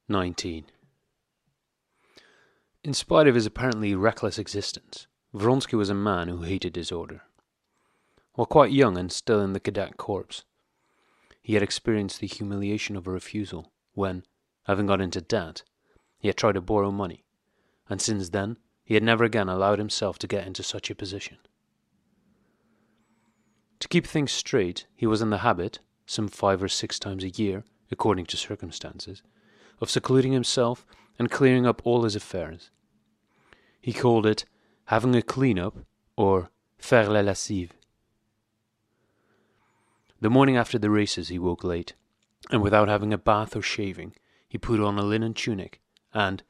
19. In spite of his apparently reckless existence, Vronsky was a man who hated disorder. While quite young and still in the cadet corps, he had experienced the humiliation of a refusal when, having got into debt, he had tried to borrow money, and since then he had never again allowed himself to get into such a position. To keep things straight, he was in the habit, some 5 or 6 times a year, according to circumstances, of secluding himself and clearing up all his affairs. He called it having a clean-up, or faire la lessive. The morning after the races he woke late, and without having a bath or shaving, he put on a linen tunic, and,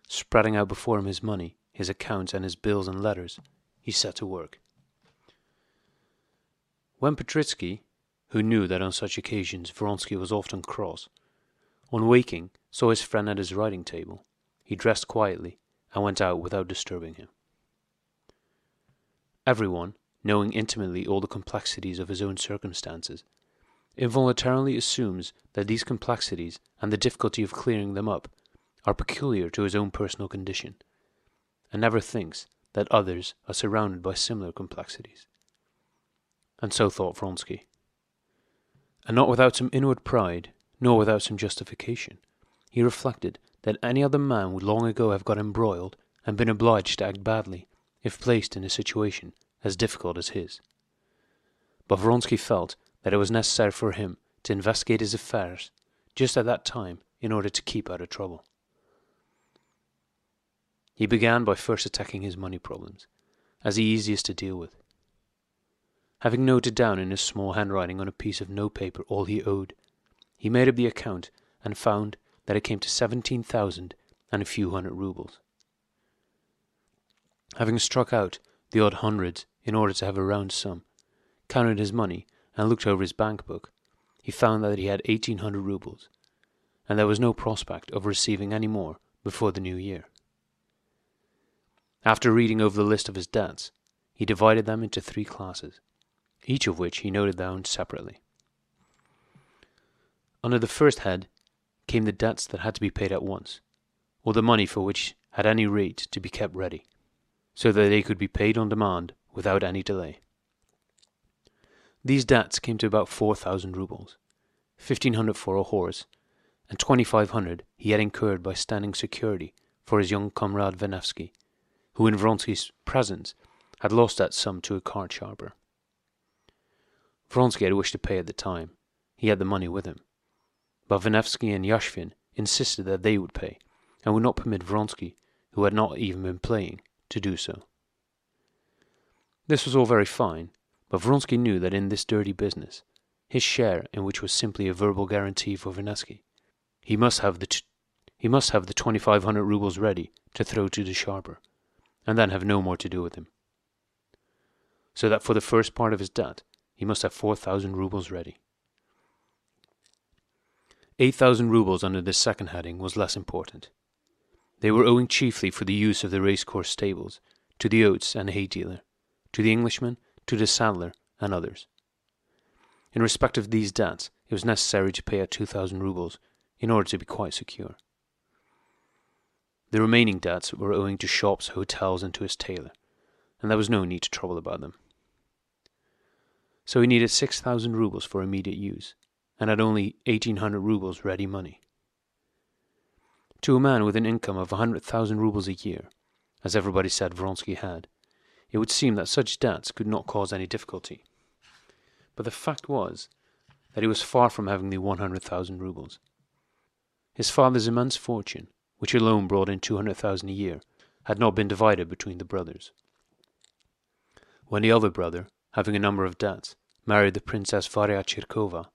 spreading out before him his money, his accounts and his bills and letters, he set to work. When Petritsky, who knew that on such occasions Vronsky was often cross, on waking saw his friend at his writing table, he dressed quietly and went out without disturbing him. Everyone, knowing intimately all the complexities of his own circumstances, involuntarily assumes that these complexities and the difficulty of clearing them up are peculiar to his own personal condition, and never thinks that others are surrounded by similar complexities. And so thought Vronsky. And not without some inward pride, nor without some justification, he reflected that any other man would long ago have got embroiled and been obliged to act badly if placed in a situation as difficult as his. But Vronsky felt that it was necessary for him to investigate his affairs just at that time in order to keep out of trouble. He began by first attacking his money problems, as the easiest to deal with. Having noted down in his small handwriting on a piece of notepaper all he owed, he made up the account and found that it came to 17,000 and a few hundred rubles. Having struck out the odd hundreds in order to have a round sum, counted his money and looked over his bank book, he found that he had 1,800 rubles, and there was no prospect of receiving any more before the new year. After reading over the list of his debts, he divided them into 3 classes, each of which he noted down separately. Under the first head came the debts that had to be paid at once, or the money for which had any rate to be kept ready, so that they could be paid on demand without any delay. These debts came to about 4,000 rubles, 1,500 for a horse, and 2,500 he had incurred by standing security for his young comrade Venevsky, who in Vronsky's presence had lost that sum to a card sharper. Vronsky had wished to pay at the time. He had the money with him. But Venevsky and Yashvin insisted that they would pay, and would not permit Vronsky, who had not even been playing, to do so. This was all very fine, but Vronsky knew that in this dirty business, his share in which was simply a verbal guarantee for Venevsky, he must have the 2,500 rubles ready to throw to the sharper, and then have no more to do with him. So that for the first part of his debt, he must have 4,000 rubles ready. 8,000 rubles under this second heading was less important. They were owing chiefly for the use of the racecourse stables, to the oats and hay dealer, to the Englishman, to the saddler, and others. In respect of these debts, it was necessary to pay out 2,000 rubles in order to be quite secure. The remaining debts were owing to shops, hotels, and to his tailor, and there was no need to trouble about them. So he needed 6,000 rubles for immediate use, and had only 1,800 rubles ready money. To a man with an income of 100,000 rubles a year, as everybody said Vronsky had, it would seem that such debts could not cause any difficulty. But the fact was that he was far from having the 100,000 rubles. His father's immense fortune, which alone brought in 200,000 a year, had not been divided between the brothers. When the elder brother, having a number of debts, married the Princess Varya Chirkova,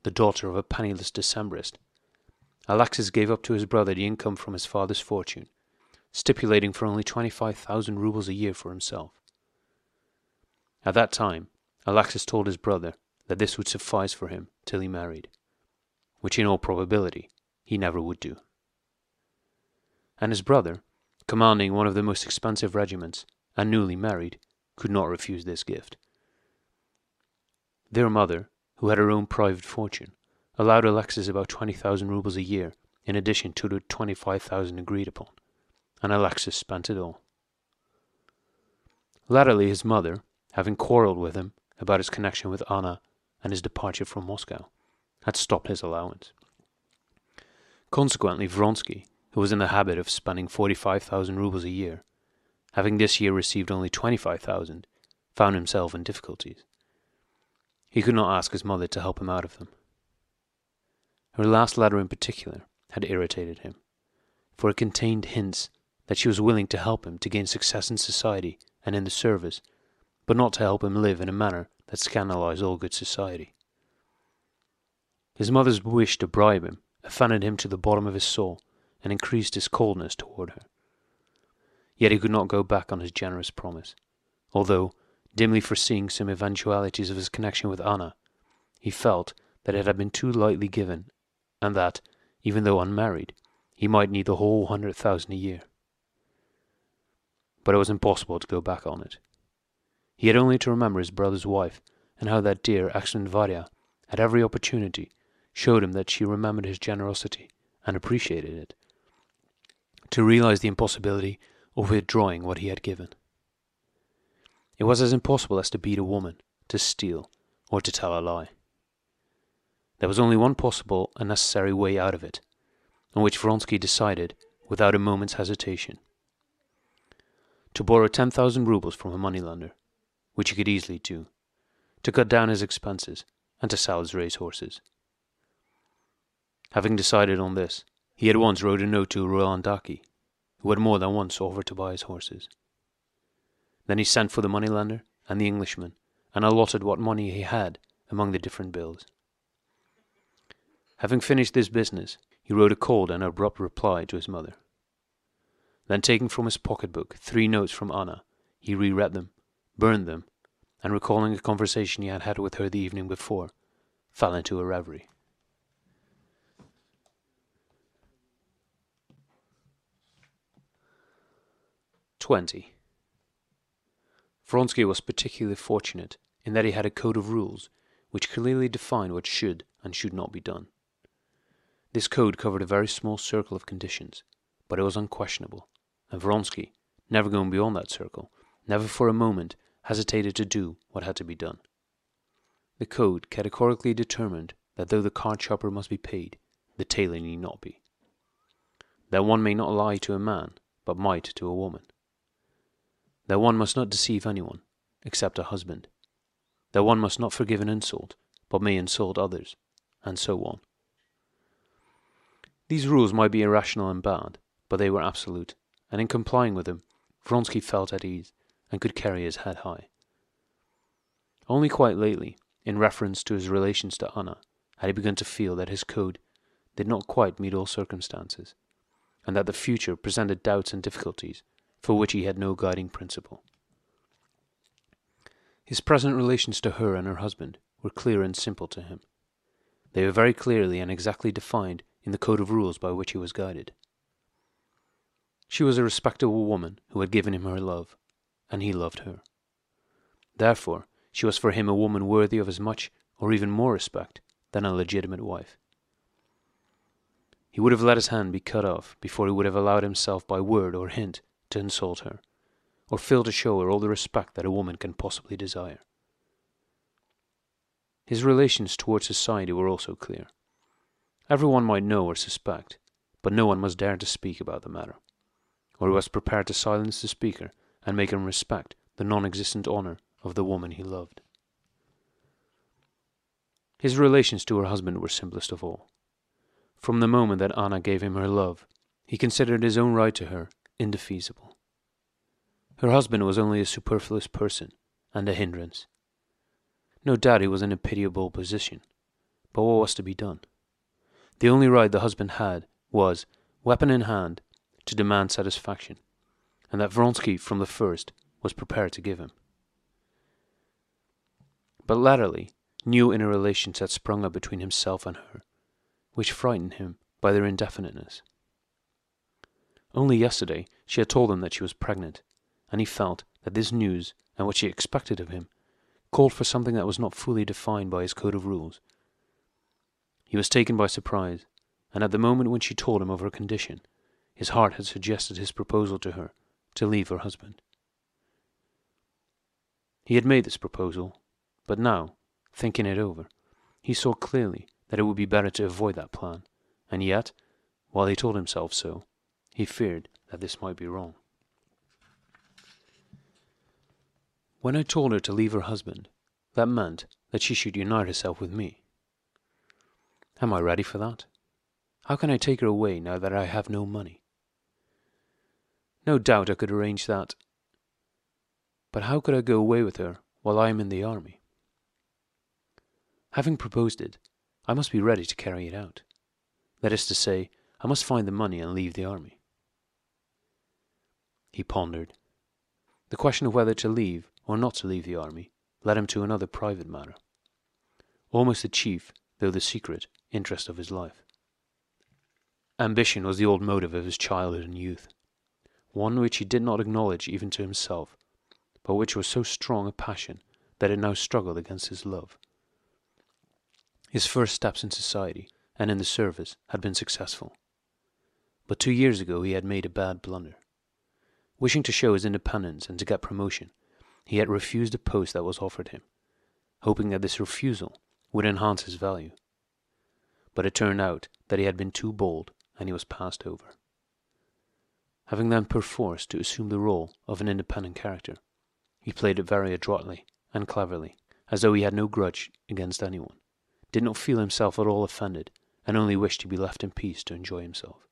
the daughter of a penniless Decembrist, Alexis gave up to his brother the income from his father's fortune, stipulating for only 25,000 rubles a year for himself. At that time, Alexis told his brother that this would suffice for him till he married, which in all probability he never would do. And his brother, commanding one of the most expensive regiments, and newly married, could not refuse this gift. Their mother, who had her own private fortune, allowed Alexis about 20,000 rubles a year in addition to the 25,000 agreed upon, and Alexis spent it all. Latterly his mother, having quarrelled with him about his connection with Anna and his departure from Moscow, had stopped his allowance. Consequently, Vronsky, who was in the habit of spending 45,000 rubles a year, having this year received only 25,000, found himself in difficulties. He could not ask his mother to help him out of them. Her last letter in particular had irritated him, for it contained hints that she was willing to help him to gain success in society and in the service, but not to help him live in a manner that scandalized all good society. His mother's wish to bribe him offended him to the bottom of his soul and increased his coldness toward her. Yet he could not go back on his generous promise, although, dimly foreseeing some eventualities of his connection with Anna, he felt that it had been too lightly given, and that, even though unmarried, he might need the whole 100,000 a year. But it was impossible to go back on it. He had only to remember his brother's wife, and how that dear, excellent Varya, at every opportunity, showed him that she remembered his generosity and appreciated it, to realize the impossibility of withdrawing what he had given. It was as impossible as to beat a woman, to steal, or to tell a lie. There was only one possible and necessary way out of it, on which Vronsky decided without a moment's hesitation: to borrow 10,000 rubles from a moneylender, which he could easily do, to cut down his expenses, and to sell his racehorses. Having decided on this, he at once wrote a note to Rolandaki, who had more than once offered to buy his horses. Then he sent for the moneylender and the Englishman, and allotted what money he had among the different bills. Having finished this business, he wrote a cold and abrupt reply to his mother. Then, taking from his pocketbook 3 notes from Anna, he reread them, burned them, and recalling a conversation he had had with her the evening before, fell into a reverie. "20. Vronsky was particularly fortunate in that he had a code of rules which clearly defined what should and should not be done. This code covered a very small circle of conditions, but it was unquestionable, and Vronsky, never going beyond that circle, never for a moment hesitated to do what had to be done. The code categorically determined that though the card sharper must be paid, the tailor need not be. That one may not lie to a man, but might to a woman. That one must not deceive anyone, except a husband. That one must not forgive an insult, but may insult others, and so on. These rules might be irrational and bad, but they were absolute, and in complying with them, Vronsky felt at ease, and could carry his head high. Only quite lately, in reference to his relations to Anna, had he begun to feel that his code did not quite meet all circumstances, and that the future presented doubts and difficulties for which he had no guiding principle. His present relations to her and her husband were clear and simple to him. They were very clearly and exactly defined in the code of rules by which he was guided. She was a respectable woman who had given him her love, and he loved her. Therefore, she was for him a woman worthy of as much or even more respect than a legitimate wife. He would have let his hand be cut off before he would have allowed himself by word or hint to insult her, or fail to show her all the respect that a woman can possibly desire. His relations towards society were also clear. Everyone might know or suspect, but no one must dare to speak about the matter, or he was prepared to silence the speaker and make him respect the non-existent honor of the woman he loved. His relations to her husband were simplest of all. From the moment that Anna gave him her love, he considered his own right to her indefeasible. Her husband was only a superfluous person and a hindrance. No doubt he was in a pitiable position, but what was to be done? The only right the husband had was, weapon in hand, to demand satisfaction, and that Vronsky from the first was prepared to give him. But latterly, new inner relations had sprung up between himself and her, which frightened him by their indefiniteness. Only yesterday she had told him that she was pregnant, and he felt that this news, and what she expected of him, called for something that was not fully defined by his code of rules. He was taken by surprise, and at the moment when she told him of her condition, his heart had suggested his proposal to her to leave her husband. He had made this proposal, but now, thinking it over, he saw clearly that it would be better to avoid that plan, and yet, while he told himself so, he feared that this might be wrong. When I told her to leave her husband, that meant that she should unite herself with me. Am I ready for that? How can I take her away now that I have no money? No doubt I could arrange that. But how could I go away with her while I am in the army? Having proposed it, I must be ready to carry it out. That is to say, I must find the money and leave the army. He pondered. The question of whether to leave or not to leave the army led him to another private matter, almost the chief, though the secret, interest of his life. Ambition was the old motive of his childhood and youth, one which he did not acknowledge even to himself, but which was so strong a passion that it now struggled against his love. His first steps in society and in the service had been successful, but 2 years ago he had made a bad blunder. Wishing to show his independence and to get promotion, he had refused a post that was offered him, hoping that this refusal would enhance his value. But it turned out that he had been too bold, and he was passed over. Having then perforce to assume the role of an independent character, he played it very adroitly and cleverly, as though he had no grudge against anyone, did not feel himself at all offended, and only wished to be left in peace to enjoy himself.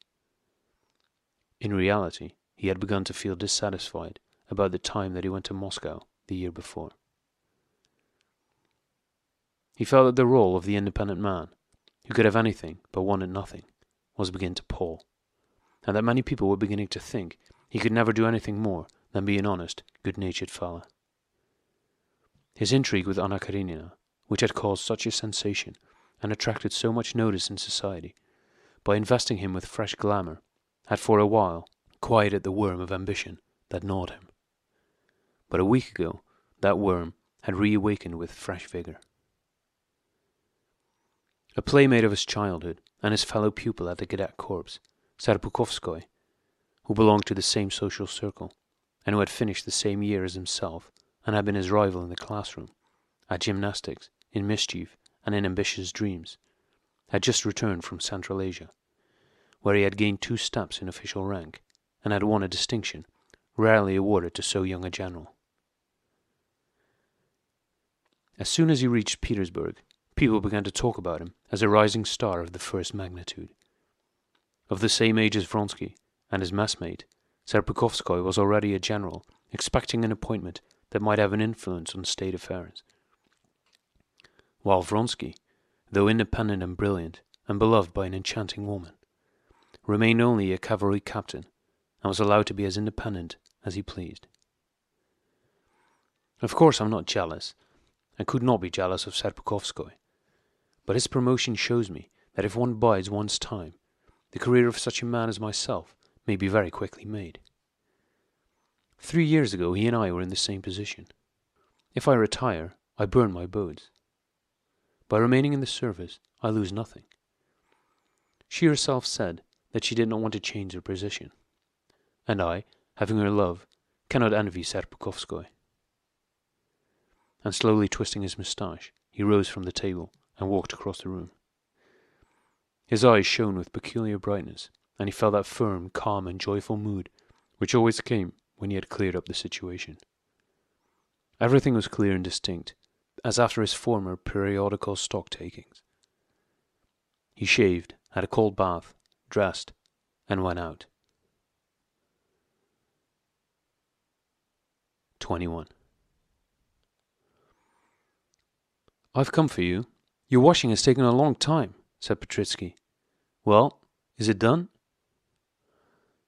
In reality, he had begun to feel dissatisfied about the time that he went to Moscow the year before. He felt that the role of the independent man, who could have anything but wanted nothing, was beginning to pall, and that many people were beginning to think he could never do anything more than be an honest, good-natured fellow. His intrigue with Anna Karenina, which had caused such a sensation and attracted so much notice in society, by investing him with fresh glamour, had for a while quieted the worm of ambition that gnawed him. But a week ago, that worm had reawakened with fresh vigor. A playmate of his childhood and his fellow pupil at the cadet corps, Serpukovskoy, who belonged to the same social circle, and who had finished the same year as himself, and had been his rival in the classroom, at gymnastics, in mischief, and in ambitious dreams, had just returned from Central Asia, where he had gained 2 steps in official rank, and had won a distinction rarely awarded to so young a general. As soon as he reached Petersburg, people began to talk about him as a rising star of the first magnitude. Of the same age as Vronsky and his messmate, Serpukovskoy was already a general, expecting an appointment that might have an influence on state affairs, while Vronsky, though independent and brilliant, and beloved by an enchanting woman, remained only a cavalry captain, and was allowed to be as independent as he pleased. Of course I'm not jealous, and could not be jealous of Serpukovskoy, but his promotion shows me that if one bides one's time, the career of such a man as myself may be very quickly made. 3 years ago he and I were in the same position. If I retire, I burn my boats. By remaining in the service, I lose nothing. She herself said that she did not want to change her position, and I, having her love, cannot envy Serpukovskoy. And slowly twisting his moustache, he rose from the table and walked across the room. His eyes shone with peculiar brightness, and he felt that firm, calm, and joyful mood which always came when he had cleared up the situation. Everything was clear and distinct, as after his former periodical stock-takings. He shaved, had a cold bath, dressed, and went out. 21. "I've come for you. Your washing has taken a long time," said Petritsky. "Well, is it done?"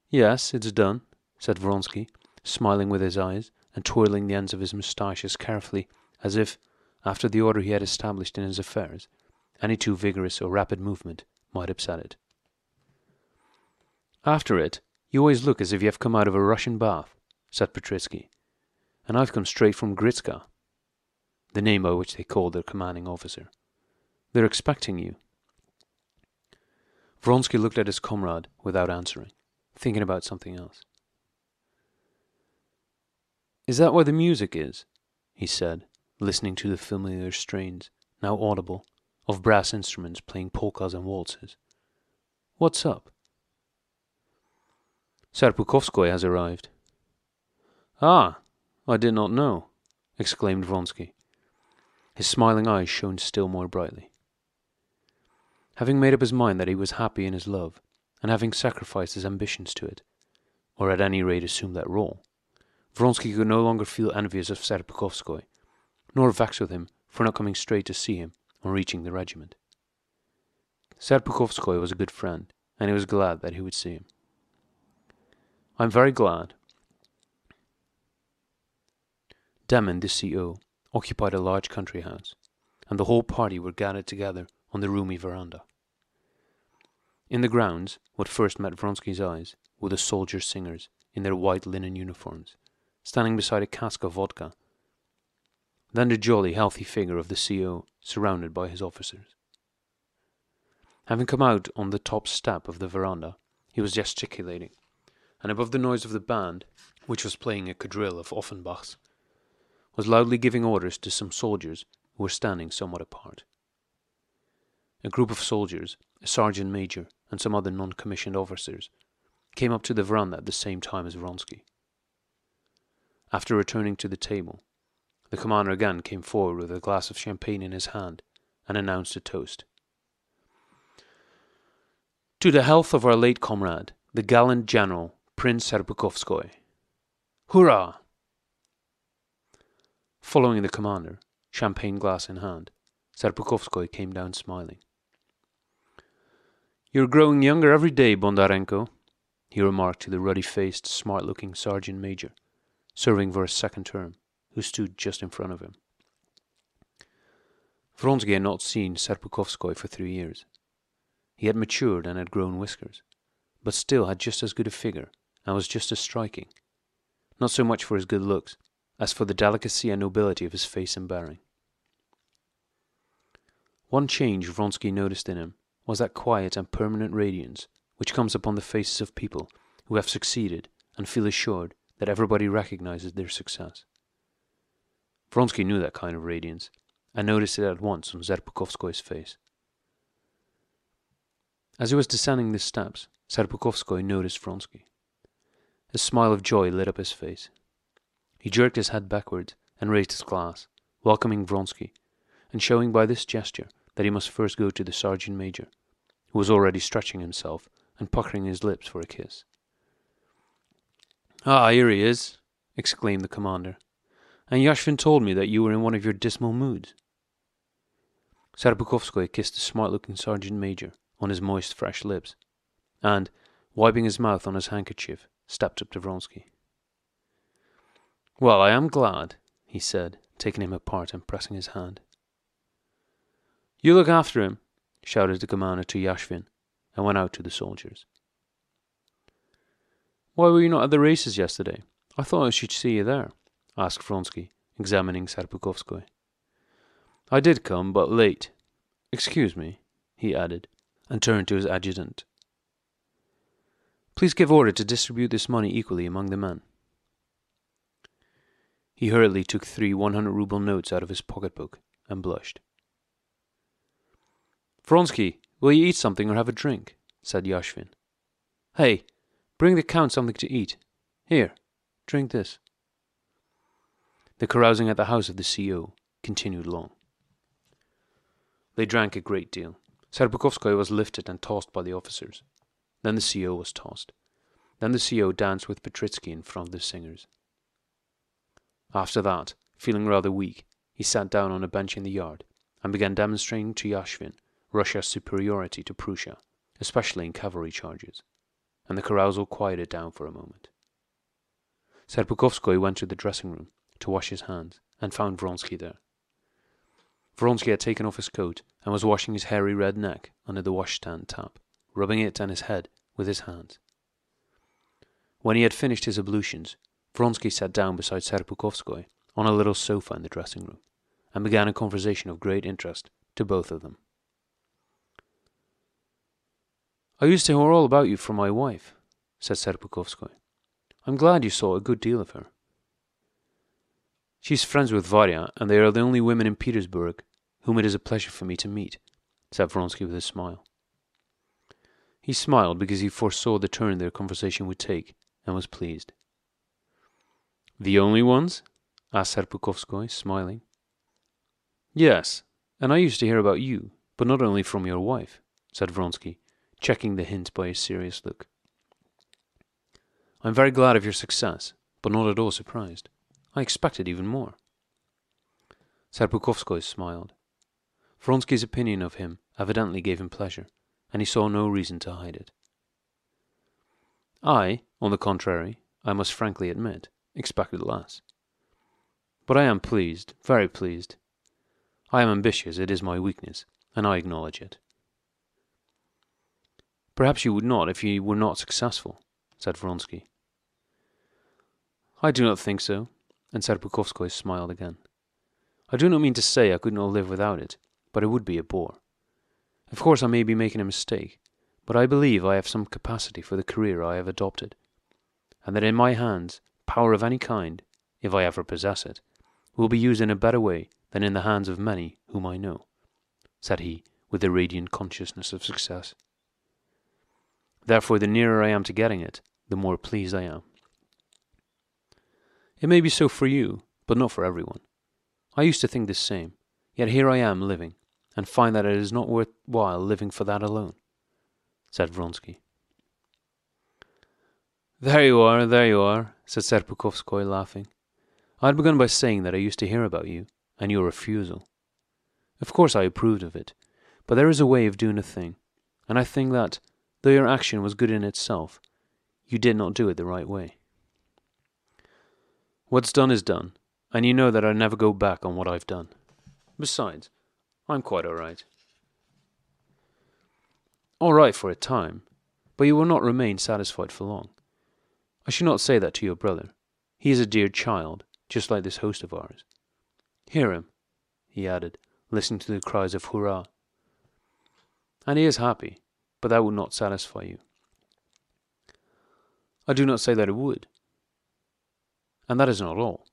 "Yes, it's done," said Vronsky, smiling with his eyes and twirling the ends of his moustache as carefully as if, after the order he had established in his affairs, any too vigorous or rapid movement might upset it. "After it, you always look as if you have come out of a Russian bath," said Petritsky, "and I've come straight from Gritska," the name by which they called their commanding officer. "They're expecting you." Vronsky looked at his comrade without answering, thinking about something else. "Is that where the music is?" he said, listening to the familiar strains, now audible, of brass instruments playing polkas and waltzes. "What's up?" "Serpukhowskoy has arrived." "Ah, I did not know," exclaimed Vronsky. His smiling eyes shone still more brightly. Having made up his mind that he was happy in his love, and having sacrificed his ambitions to it, or at any rate assumed that role, Vronsky could no longer feel envious of Serpukhowskoy, nor vexed with him for not coming straight to see him on reaching the regiment. Serpukhowskoy was a good friend, and he was glad that he would see him. "I'm very glad." Demmin, the CO, occupied a large country house, and the whole party were gathered together on the roomy veranda. In the grounds, what first met Vronsky's eyes were the soldier singers in their white linen uniforms, standing beside a cask of vodka, then the jolly, healthy figure of the CO, surrounded by his officers. Having come out on the top step of the veranda, he was gesticulating, and above the noise of the band, which was playing a quadrille of Offenbach's, was loudly giving orders to some soldiers who were standing somewhat apart. A group of soldiers, a sergeant major, and some other non-commissioned officers came up to the veranda at the same time as Vronsky. After returning to the table, the commander again came forward with a glass of champagne in his hand and announced a toast. "To the health of our late comrade, the gallant General, Prince Serpukhowskoy. Hurrah!" Following the commander, champagne glass in hand, Serpukhowskoy came down smiling. "You're growing younger every day, Bondarenko," he remarked to the ruddy-faced, smart-looking sergeant major, serving for his second term, who stood just in front of him. Vronsky had not seen Serpukhowskoy for 3 years. He had matured and had grown whiskers, but still had just as good a figure and was just as striking, not so much for his good looks as for the delicacy and nobility of his face and bearing. One change Vronsky noticed in him was that quiet and permanent radiance which comes upon the faces of people who have succeeded and feel assured that everybody recognizes their success. Vronsky knew that kind of radiance, and noticed it at once on Serpukhowskoy's face. As he was descending the steps, Serpukhowskoy noticed Vronsky. A smile of joy lit up his face. He jerked his head backwards and raised his glass, welcoming Vronsky, and showing by this gesture that he must first go to the sergeant major, who was already stretching himself and puckering his lips for a kiss. "Ah, here he is," exclaimed the commander. "And Yashvin told me that you were in one of your dismal moods." Serpukhowskoy kissed the smart-looking sergeant major on his moist, fresh lips, and, wiping his mouth on his handkerchief, stepped up to Vronsky. "Well, I am glad," he said, taking him apart and pressing his hand. "You look after him," shouted the commander to Yashvin, and went out to the soldiers. "Why were you not at the races yesterday? I thought I should see you there," asked Vronsky, examining Serpukhowskoy. "I did come, but late. Excuse me," he added, and turned to his adjutant. "Please give order to distribute this money equally among the men." He hurriedly took 3 100-ruble notes out of his pocketbook and blushed. "Vronsky, will you eat something or have a drink?" said Yashvin. "Hey, bring the Count something to eat. Here, drink this." The carousing at the house of the CO continued long. They drank a great deal. Serpukhowskoy was lifted and tossed by the officers. Then the CO was tossed. Then the CO danced with Petritsky in front of the singers. After that, feeling rather weak, he sat down on a bench in the yard and began demonstrating to Yashvin Russia's superiority to Prussia, especially in cavalry charges, and the carousal quieted down for a moment. Serpukhowskoy went to the dressing room to wash his hands and found Vronsky there. Vronsky had taken off his coat and was washing his hairy red neck under the washstand tap, rubbing it and his head with his hands. When he had finished his ablutions, Vronsky sat down beside Serpukhowskoy on a little sofa in the dressing room and began a conversation of great interest to both of them. I used to hear all about you from my wife, said Serpukhowskoy. I'm glad you saw a good deal of her. She's friends with Varya, and they are the only women in Petersburg whom it is a pleasure for me to meet, said Vronsky with a smile. He smiled because he foresaw the turn their conversation would take, and was pleased. The only ones? Asked Serpukhowskoy, smiling. Yes, and I used to hear about you, but not only from your wife, said Vronsky, checking the hint by a serious look. I'm very glad of your success, but not at all surprised. I expected even more. Serpukhowskoy smiled. Vronsky's opinion of him evidently gave him pleasure, and he saw no reason to hide it. I, on the contrary, I must frankly admit, expected less. But I am pleased, very pleased. I am ambitious, it is my weakness, and I acknowledge it. Perhaps you would not if you were not successful, said Vronsky. I do not think so, and Serpukhowskoy smiled again. I do not mean to say I could not live without it, but it would be a bore. Of course I may be making a mistake, but I believe I have some capacity for the career I have adopted, and that in my hands power of any kind, if I ever possess it, will be used in a better way than in the hands of many whom I know, said he with a radiant consciousness of success. Therefore the nearer I am to getting it, the more pleased I am. It may be so for you, but not for everyone. I used to think the same, yet here I am living, and find that it is not worth while living for that alone, said Vronsky. There you are, said Serpukhowskoy, laughing. I had begun by saying that I used to hear about you, and your refusal. Of course I approved of it, but there is a way of doing a thing, and I think that, though your action was good in itself, you did not do it the right way. What's done is done, and you know that I never go back on what I've done. Besides, I'm quite all right. All right for a time, but you will not remain satisfied for long. I should not say that to your brother. He is a dear child, just like this host of ours. Hear him, he added, listening to the cries of hurrah. And he is happy, but that would not satisfy you. I do not say that it would. And that is not all.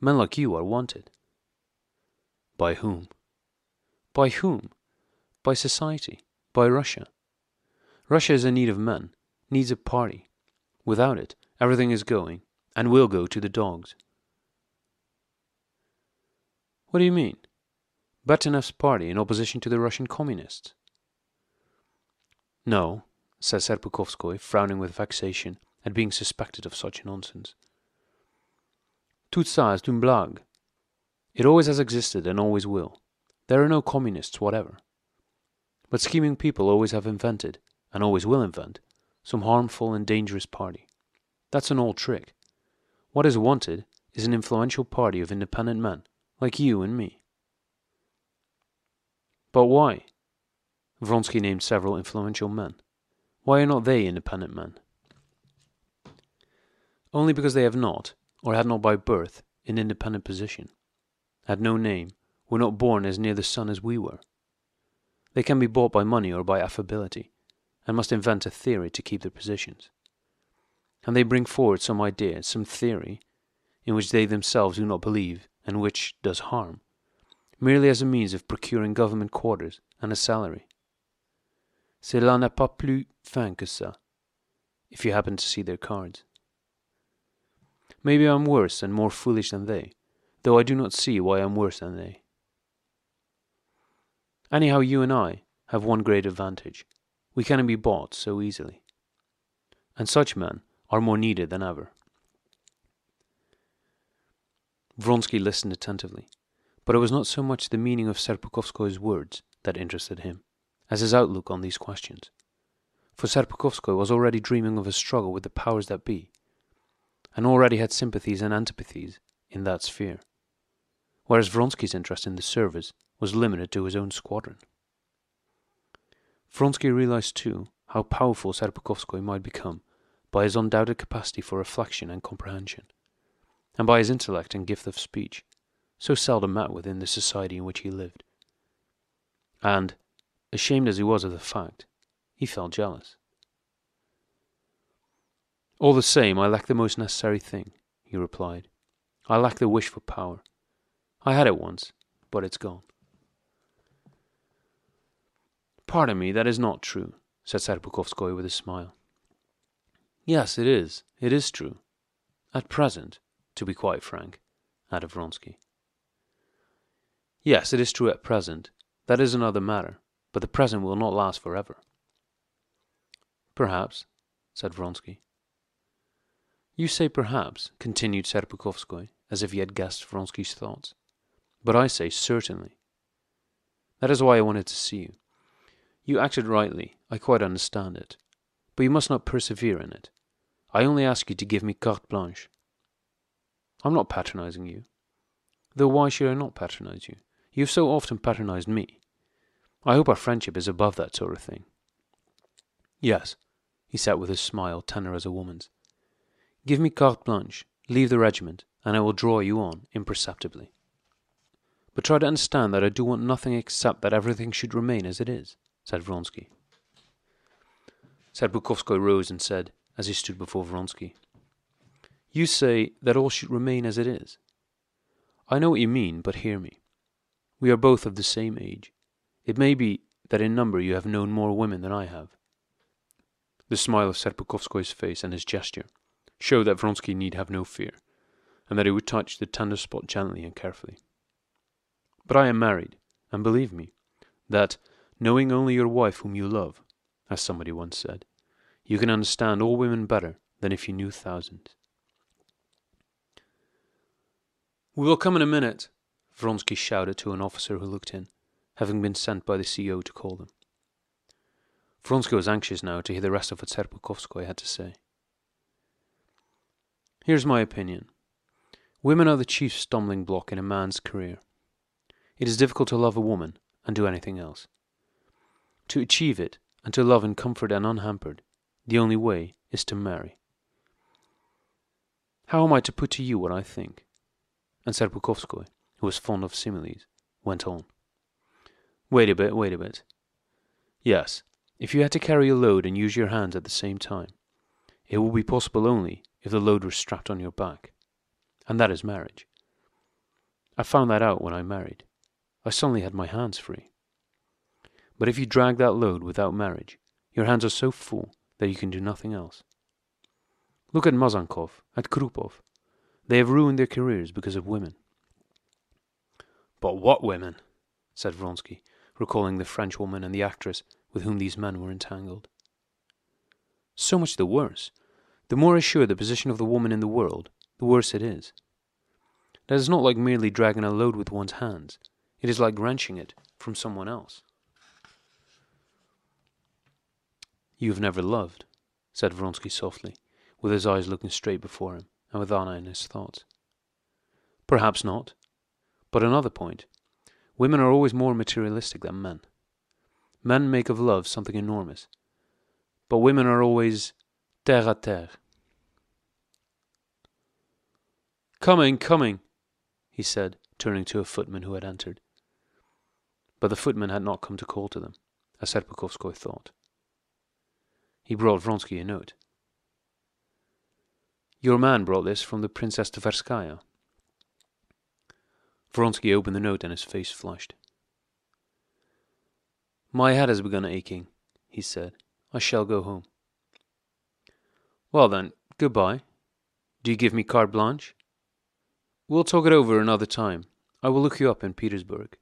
Men like you are wanted. By whom? By whom? By society, by Russia. Russia is in need of men, needs a party. Without it, everything is going, and will go to the dogs. What do you mean? Batanov's party in opposition to the Russian communists? No, said Serpukhowskoy, frowning with vexation at being suspected of such nonsense. Tout ça est une blague. It always has existed and always will. There are no communists whatever. But scheming people always have invented, and always will invent, some harmful and dangerous party. That's an old trick. What is wanted is an influential party of independent men, like you and me. But why? Vronsky named several influential men. Why are not they independent men? Only because they have not, or had not by birth, an independent position, had no name, were not born as near the sun as we were. They can be bought by money or by affability, and must invent a theory to keep their positions. And they bring forward some idea, some theory, in which they themselves do not believe, and which does harm, merely as a means of procuring government quarters and a salary. Cela n'a pas plus fin que ça, if you happen to see their cards. Maybe I am worse and more foolish than they, though I do not see why I am worse than they. Anyhow, you and I have one great advantage. We cannot be bought so easily. And such men are more needed than ever. Vronsky listened attentively, but it was not so much the meaning of Serpukhowskoy's words that interested him, as his outlook on these questions. For Serpukhowskoy was already dreaming of a struggle with the powers that be, and already had sympathies and antipathies in that sphere, whereas Vronsky's interest in the service was limited to his own squadron. Vronsky realized too how powerful Serpukhowskoy might become by his undoubted capacity for reflection and comprehension, and by his intellect and gift of speech, so seldom met with in the society in which he lived. And, ashamed as he was of the fact, he felt jealous. All the same, I lack the most necessary thing, he replied. I lack the wish for power. I had it once, but it's gone. Pardon me, that is not true, said Serpukhowskoy with a smile. Yes, it is. It is true. At present, to be quite frank, added Vronsky. Yes, it is true at present. That is another matter, but the present will not last forever. Perhaps, said Vronsky. You say perhaps, continued Serpukhowskoy, as if he had guessed Vronsky's thoughts. But I say certainly. That is why I wanted to see you. You acted rightly, I quite understand it. But you must not persevere in it. I only ask you to give me carte blanche. I'm not patronizing you. Though why should I not patronize you? You have so often patronized me. I hope our friendship is above that sort of thing. Yes, he said with a smile tender as a woman's. Give me carte blanche, leave the regiment, and I will draw you on imperceptibly. But try to understand that I do want nothing except that everything should remain as it is, said Vronsky. Serpukhowskoy rose and said, as he stood before Vronsky, You say that all should remain as it is. I know what you mean, but hear me. We are both of the same age. It may be that in number you have known more women than I have. The smile of Serpukhowskoy's face and his gesture showed that Vronsky need have no fear, and that he would touch the tender spot gently and carefully. But I am married, and believe me, that, knowing only your wife whom you love, as somebody once said, you can understand all women better than if you knew thousands. We will come in a minute, Vronsky shouted to an officer who looked in, having been sent by the CO to call them. Vronsky was anxious now to hear the rest of what Serpukhowskoy had to say. Here's my opinion. Women are the chief stumbling block in a man's career. It is difficult to love a woman and do anything else. To achieve it, and to love in comfort and unhampered, the only way is to marry. How am I to put to you what I think? And Serpukhowskoy, who was fond of similes, went on. Wait a bit. Yes, if you had to carry a load and use your hands at the same time, it would be possible only if the load was strapped on your back. And that is marriage. I found that out when I married. I suddenly had my hands free. But if you drag that load without marriage, your hands are so full that you can do nothing else. Look at Mazankov, at Krupov. They have ruined their careers because of women. But what women? Said Vronsky, recalling the Frenchwoman and the actress with whom these men were entangled. So much the worse. The more assured the position of the woman in the world, the worse it is. That is not like merely dragging a load with one's hands. It is like wrenching it from someone else. You have never loved, said Vronsky softly, with his eyes looking straight before him, and with Anna in his thoughts. Perhaps not. But another point. Women are always more materialistic than men. Men make of love something enormous. But women are always terre à terre. Coming, he said, turning to a footman who had entered. But the footman had not come to call to them, as Serpukhowskoy thought. He brought Vronsky a note. Your man brought this from the Princess Tverskaya. Vronsky opened the note and his face flushed. My head has begun aching, he said. I shall go home. Well then, goodbye. Do you give me carte blanche? We'll talk it over another time. I will look you up in Petersburg.